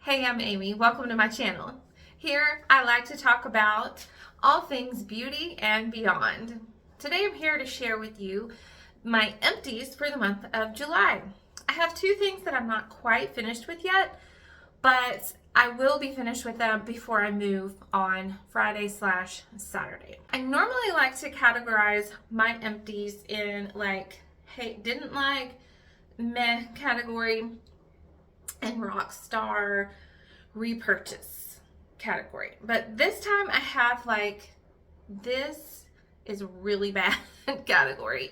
Hey, I'm Amy. Welcome to my channel. Here, I like to talk about all things beauty and beyond. Today, I'm here to share with you my empties for the month of July. I have two things that I'm not quite finished with yet, but I will be finished with them before I move on Friday/Saturday. I normally like to categorize my empties in like, hey, didn't like, meh category, and rockstar repurchase category. But this time I have like, this is really bad category.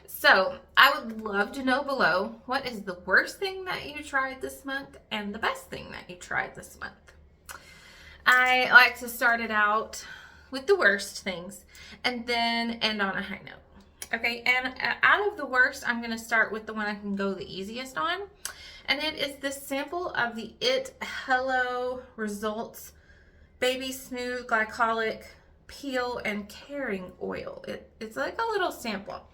So I would love to know below, what is the worst thing that you tried this month and the best thing that you tried this month? I like to start it out with the worst things and then end on a high note. Okay, and out of the worst, I'm going to start with the one I can go the easiest on. And it is this sample of the It Hello Results Baby Smooth Glycolic Peel and Caring Oil. It's like a little sample.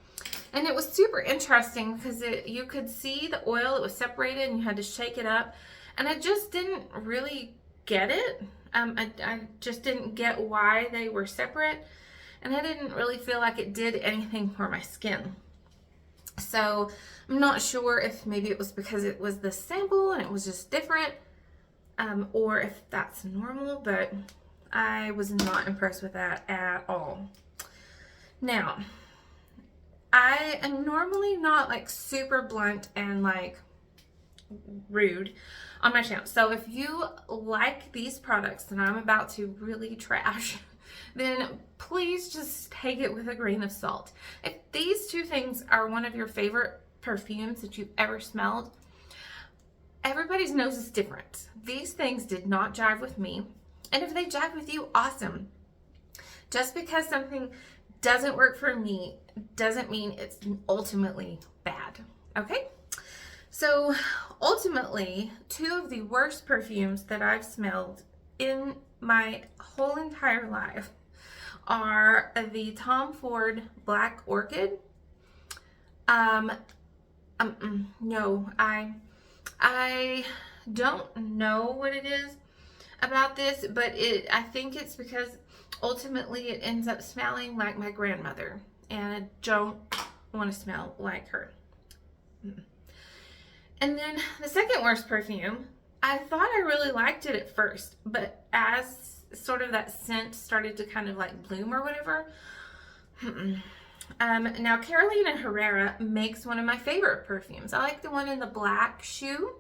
And it was super interesting because you could see the oil, it was separated and you had to shake it up. And I just didn't really get it. I just didn't get why they were separate. And I didn't really feel like it did anything for my skin. So I'm not sure if maybe it was because it was the sample and it was just different, or if that's normal, but I was not impressed with that at all. Now, I am normally not like super blunt and like rude on my channel. So if you like these products that I'm about to really trash, then please just take it with a grain of salt. If these two things are one of your favorite perfumes that you've ever smelled, everybody's nose is different. These things did not jive with me. And if they jive with you, awesome. Just because something doesn't work for me doesn't mean it's ultimately bad. Okay? So ultimately, two of the worst perfumes that I've smelled in my whole entire life are the Tom Ford Black Orchid. No, I don't know what it is about this, but I think it's because ultimately it ends up smelling like my grandmother, and I don't want to smell like her. And then the second worst perfume, I thought I really liked it at first, but as sort of that scent started to kind of like bloom or whatever. Now Carolina Herrera makes one of my favorite perfumes. I like the one in the black shoe.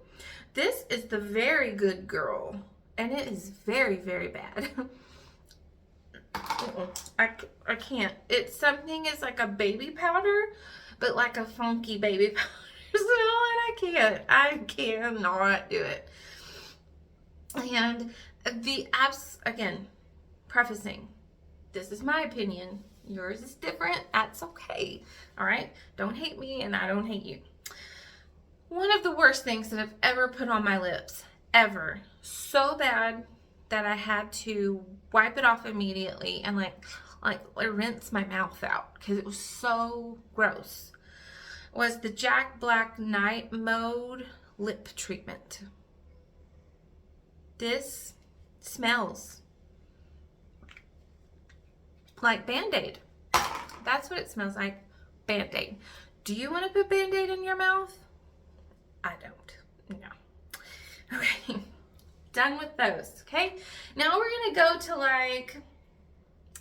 This is the Very Good Girl, and it is very, very bad. I can't. It's something, it's like a baby powder, but like a funky baby powder smell, and I cannot do it. And the apps, again, prefacing, this is my opinion, yours is different, that's okay, all right? Don't hate me and I don't hate you. One of the worst things that I've ever put on my lips, ever, so bad that I had to wipe it off immediately and like rinse my mouth out because it was so gross, was the Jack Black Night Mode Lip Treatment. This smells like Band-Aid. That's what it smells like, Band-Aid. Do you want to put Band-Aid in your mouth? I don't. No. Okay. Done with those. Okay. Now we're going to go to like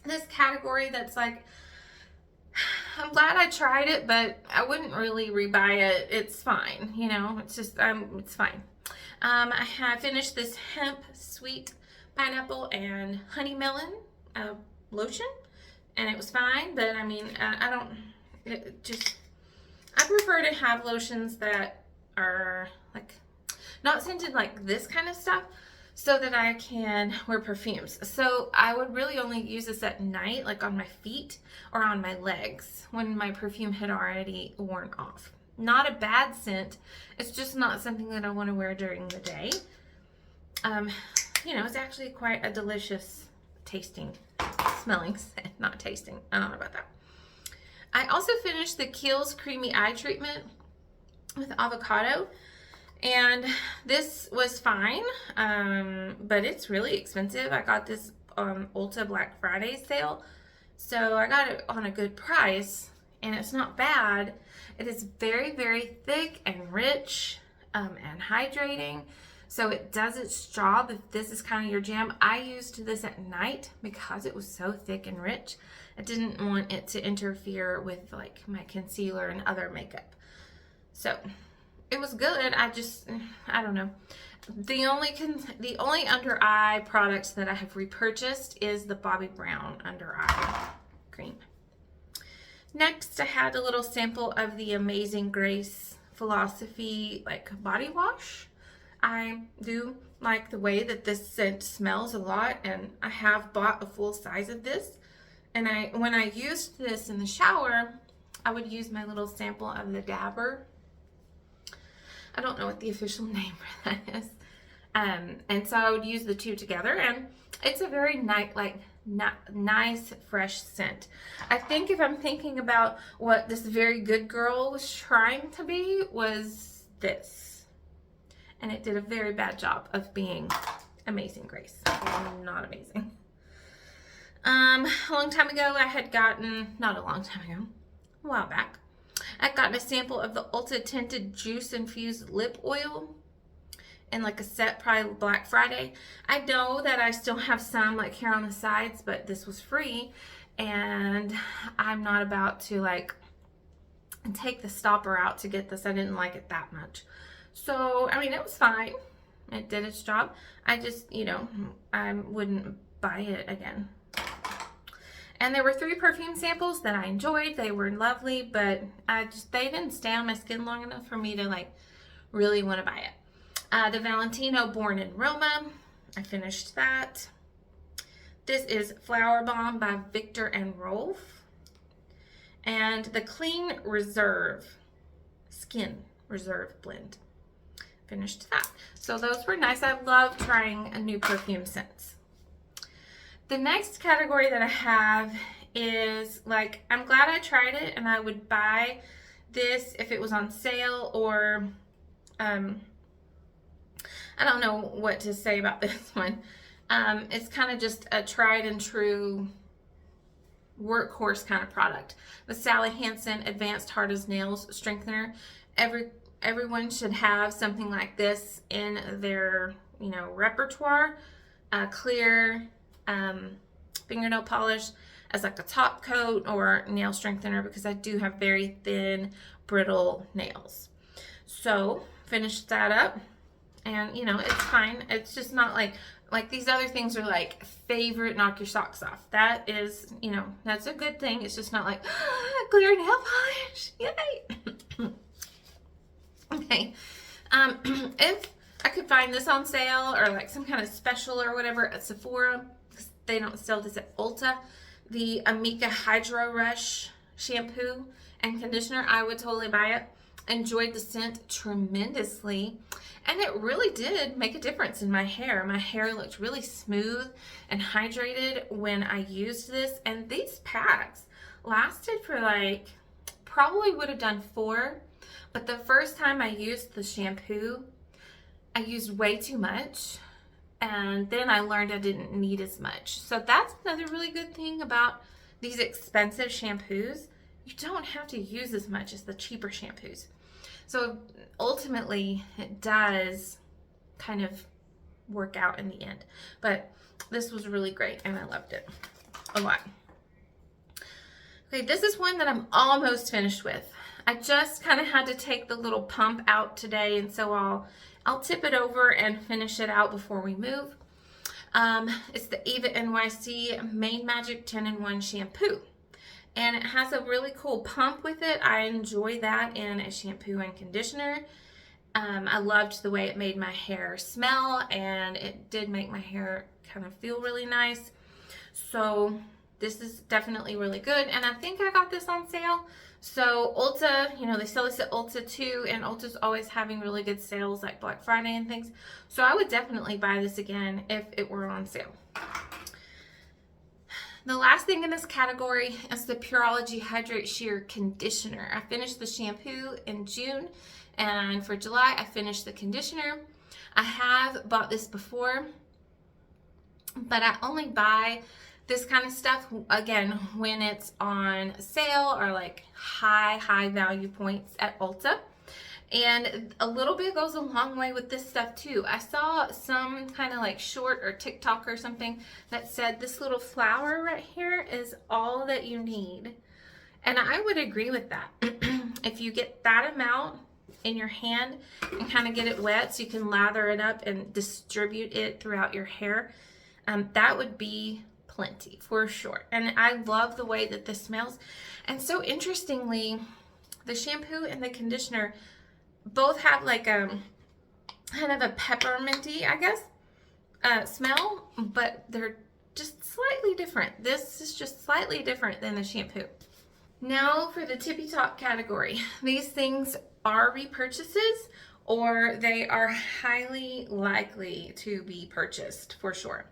this category that's like, I'm glad I tried it, but I wouldn't really rebuy it. It's fine. You know, it's just, it's fine. I have finished this hemp sweet pineapple and honey melon lotion, and it was fine, but I mean, I prefer to have lotions that are like not scented like this kind of stuff, so that I can wear perfumes. So I would really only use this at night, like on my feet or on my legs, when my perfume had already worn off. Not a bad scent, it's just not something that I want to wear during the day. You know, it's actually quite a delicious tasting, smelling scent, not tasting. I don't know about that. I also finished the Kiehl's Creamy Eye Treatment with avocado. And this was fine, but it's really expensive. I got this Ulta Black Friday sale, so I got it on a good price, and it's not bad. It is very, very thick and rich and hydrating, so it does its job if this is kind of your jam. I used this at night because it was so thick and rich. I didn't want it to interfere with like my concealer and other makeup. So it was good. I don't know. The only under eye product that I have repurchased is the Bobbi Brown under eye cream. Next, I had a little sample of the Amazing Grace Philosophy like body wash. I do like the way that this scent smells a lot, and I have bought a full size of this. And when I used this in the shower, I would use my little sample of the Dabber. I don't know what the official name for that is. And so I would use the two together, and it's a very nice, fresh scent. I think if I'm thinking about what this Very Good Girl was trying to be, was this. And it did a very bad job of being Amazing Grace. Not amazing. A long time ago, I had gotten, not a long time ago, a while back, I'd gotten a sample of the Ulta Tinted Juice Infused Lip Oil in like a set, probably Black Friday. I know that I still have some like here on the sides, but this was free, and I'm not about to like take the stopper out to get this. I didn't like it that much. So, I mean, it was fine. It did its job. I just, you know, I wouldn't buy it again. And there were 3 perfume samples that I enjoyed. They were lovely, but they didn't stay on my skin long enough for me to like really want to buy it. The Valentino Born in Roma, I finished that. This is Flower Bomb by Victor and Rolf. And the Clean Reserve Skin Reserve Blend. Finished that. So those were nice. I love trying a new perfume scents. The next category that I have is like, I'm glad I tried it, and I would buy this if it was on sale, or I don't know what to say about this one. It's kind of just a tried and true workhorse kind of product. The Sally Hansen Advanced Hard as Nails Strengthener. Everyone should have something like this in their, you know, repertoire. Clear fingernail polish as like a top coat or nail strengthener, because I do have very thin, brittle nails. So finished that up, and you know, it's fine. It's just not like these other things are like favorite knock your socks off. That is, you know, that's a good thing. It's just not like clear nail polish, yay. Okay, if I could find this on sale or like some kind of special or whatever at Sephora, because they don't sell this at Ulta, the Amika Hydro Rush shampoo and conditioner, I would totally buy it. Enjoyed the scent tremendously, and it really did make a difference in my hair. My hair looked really smooth and hydrated when I used this, and these packs lasted for like, probably would have done 4, but the first time I used the shampoo, I used way too much, and then I learned I didn't need as much. So that's another really good thing about these expensive shampoos. You don't have to use as much as the cheaper shampoos. So ultimately, it does kind of work out in the end. But this was really great, and I loved it a lot. Okay, this is one that I'm almost finished with. I just kind of had to take the little pump out today, and so I'll tip it over and finish it out before we move. It's the Eva NYC Main Magic 10-in-1 shampoo. And it has a really cool pump with it. I enjoy that in a shampoo and conditioner. I loved the way it made my hair smell, and it did make my hair kind of feel really nice. So this is definitely really good, and I think I got this on sale. So Ulta, you know, they sell this at Ulta too, and Ulta's always having really good sales like Black Friday and things. So I would definitely buy this again if it were on sale. The last thing in this category is the Pureology Hydrate Sheer Conditioner. I finished the shampoo in June, And for July, I finished the conditioner. I have bought this before, but I only buy this kind of stuff, again, when it's on sale or like high value points at Ulta. And a little bit goes a long way with this stuff too. I saw some kind of like short or TikTok or something that said this little flower right here is all that you need. And I would agree with that. If you get that amount in your hand and kind of get it wet so you can lather it up and distribute it throughout your hair, that would be plenty for sure. And I love the way that this smells. And so interestingly, the shampoo and the conditioner both have like a kind of a pepperminty, I guess, smell, but they're just slightly different. This is just slightly different than the shampoo. Now for the tippy top category. These things are repurchases, or they are highly likely to be purchased for sure.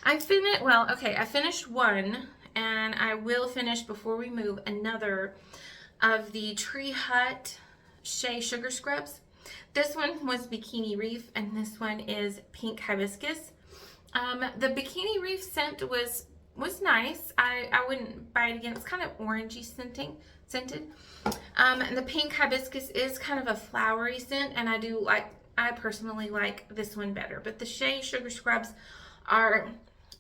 I finished one, and I will finish before we move another of the Tree Hut Shea Sugar Scrubs. This one was Bikini Reef, and this one is Pink Hibiscus. The Bikini Reef scent was nice. I wouldn't buy it again. It's kind of orangey scented. And the Pink Hibiscus is kind of a flowery scent, and I personally like this one better. But the Shea Sugar Scrubs are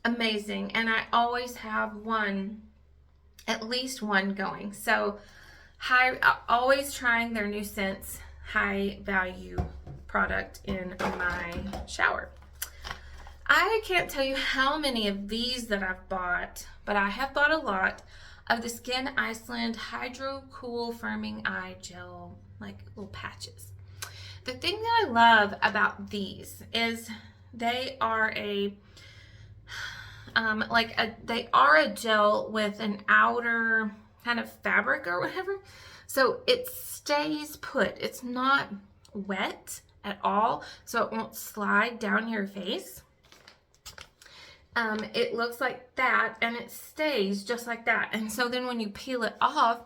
amazing, and I always have at least one going. So always trying their new scents, high value product in my shower. I can't tell you how many of these that I've bought, but I have bought a lot of the Skin Iceland Hydro Cool Firming Eye Gel, like little patches. The thing that I love about these is they are a gel with an outer kind of fabric or whatever, so it stays put. It's not wet at all, so it won't slide down your face. It looks like that, and it stays just like that. And so then when you peel it off,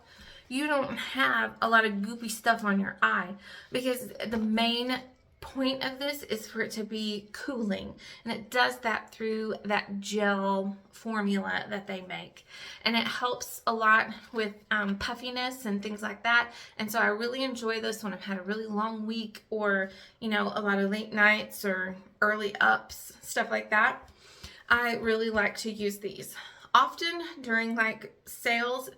you don't have a lot of goopy stuff on your eye, because the main point of this is for it to be cooling, and it does that through that gel formula that they make, and it helps a lot with puffiness and things like that. And so I really enjoy this when I've had a really long week, or a lot of late nights or early ups, stuff like that. I really like to use these. Often during like sales,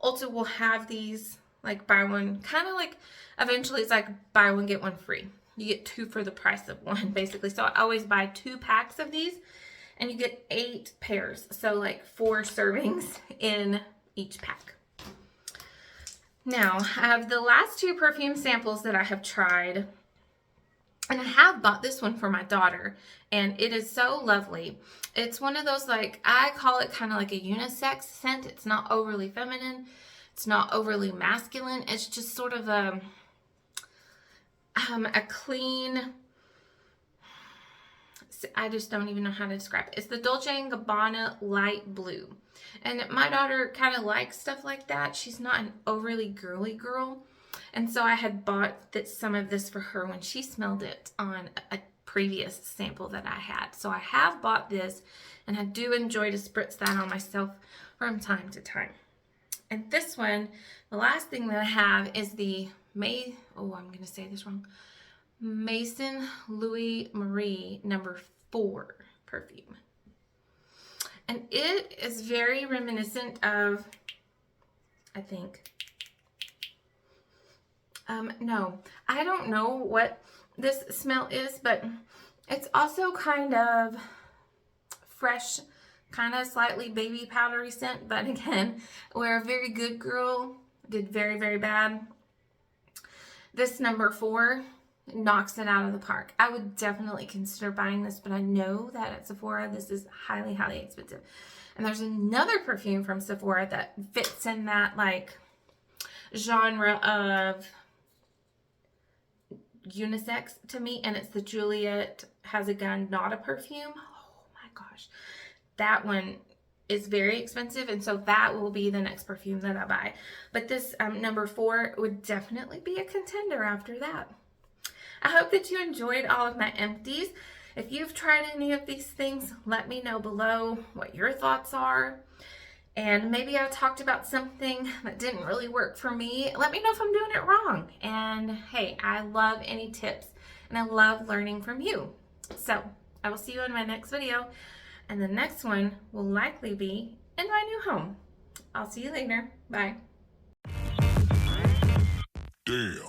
Ulta will have these like buy one, kind of like eventually it's like buy one get one free. You get two for the price of one, basically. So I always buy 2 packs of these, and you get 8 pairs. So like 4 servings in each pack. Now, I have the last 2 perfume samples that I have tried, and I have bought this one for my daughter, and it is so lovely. It's one of those, like, I call it kind of like a unisex scent. It's not overly feminine. It's not overly masculine. It's just sort of a clean, I just don't even know how to describe it. It's the Dolce & Gabbana Light Blue. And my daughter kind of likes stuff like that. She's not an overly girly girl. And so I had bought some of this for her when she smelled it on a previous sample that I had. So I have bought this, and I do enjoy to spritz that on myself from time to time. And this one, the last thing that I have is the I'm going to say this wrong. Maison Louis Marie number 4 perfume. And it is very reminiscent of, I think, no, I don't know what this smell is, but it's also kind of fresh, kind of slightly baby powdery scent. But again, where a very good girl did very, very bad, this number 4 knocks it out of the park. I would definitely consider buying this, but I know that at Sephora, this is highly, highly expensive. And there's another perfume from Sephora that fits in that like genre of unisex to me, and it's the Juliet Has a Gun Not a Perfume. Oh my gosh, that one is very expensive, and so that will be the next perfume that I buy. But this number 4 would definitely be a contender after that. I hope that you enjoyed all of my empties. If you've tried any of these things, let me know below what your thoughts are. And maybe I talked about something that didn't really work for me. Let me know if I'm doing it wrong. And hey, I love any tips, and I love learning from you. So I will see you in my next video, and the next one will likely be in my new home. I'll see you later. Bye. Damn.